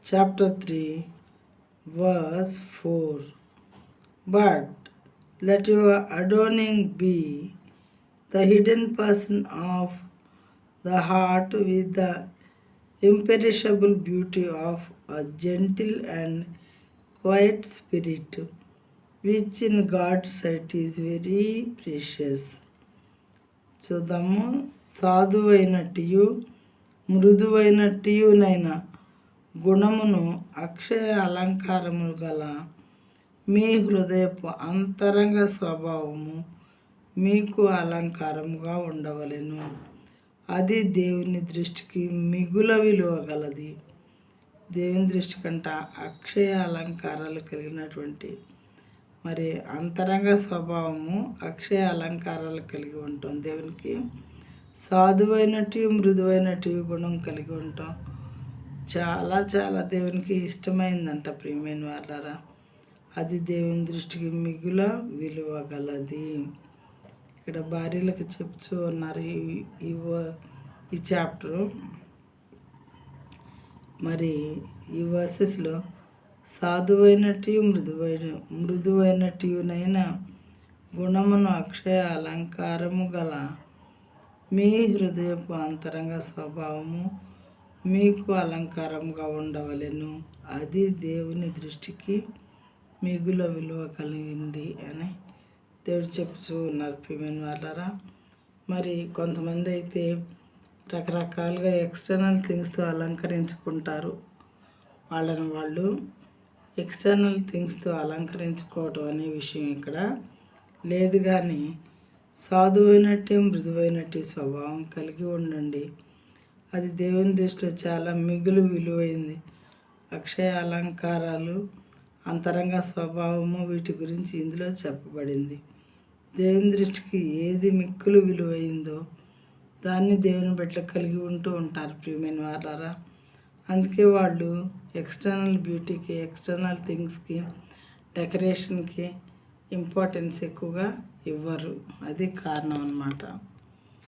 chapter 3, verse 4. But let your adorning be the hidden person of the heart with the imperishable beauty of a gentle and quiet spirit, which in God's sight is very precious. చూద్దాము. సాధువైనట్టు మృదువైనట్టునైన గుణమును అక్షయ అలంకారము గల మీ హృదయపు అంతరంగ స్వభావము మీకు అలంకారముగా ఉండవలెను. అది దేవుని దృష్టికి మిగుల విలువ గలది. దేవుని దృష్టి కంట అక్షయ అలంకారాలు కలిగినటువంటి మరి అంతరంగ స్వభావము అక్షయ అలంకారాలు కలిగి ఉంటాం. దేవునికి సాధువైనట్టు మృదువైనట్టు గుణం కలిగి ఉంటాం. చాలా చాలా దేవునికి ఇష్టమైందంట ప్రియమైన వాళ్ళారా. అది దేవుని దృష్టికి మిగుల విలువ గలది. ఇక్కడ భార్యలకు చెప్తూ ఉన్నారు ఈ చాప్టరు. మరి ఈ వర్సెస్లో సాధువైనట్టు మృదువైనట్టునైన గుణమును అక్షయ అలంకారము గల మీ హృదయపు అంతరంగ స్వభావము మీకు అలంకారంగా ఉండవలెను. అది దేవుని దృష్టికి మిగుల విలువ కలిగింది అని దేవుడు చెప్తూ ఉన్నారు ప్రియమైన వాళ్ళారా. మరి కొంతమంది అయితే రకరకాలుగా ఎక్స్టర్నల్ థింగ్స్తో అలంకరించుకుంటారు. వాళ్ళు ఎక్స్టర్నల్ థింగ్స్తో అలంకరించుకోవటం అనే విషయం ఇక్కడ లేదు. కానీ సాధువైనట్టు మృదువైనట్టు స్వభావం కలిగి ఉండండి. అది దేవుని దృష్టిలో చాలా మిగులు విలువైంది. అక్షయ అలంకారాలు, అంతరంగ స్వభావము, వీటి గురించి ఇందులో చెప్పబడింది. దేవుని దృష్టికి ఏది మిక్కులు విలువైందో దాన్ని దేవుని బిడ్డలు కలిగి ఉంటూ ఉంటారు ప్రియమైన వాళ్ళారా. అందుకే వాళ్ళు ఎక్స్టర్నల్ బ్యూటీకి, ఎక్స్టర్నల్ థింగ్స్కి, డెకరేషన్కి ఇంపార్టెన్స్ ఎక్కువగా ఇవ్వరు. అది కారణం అన్నమాట.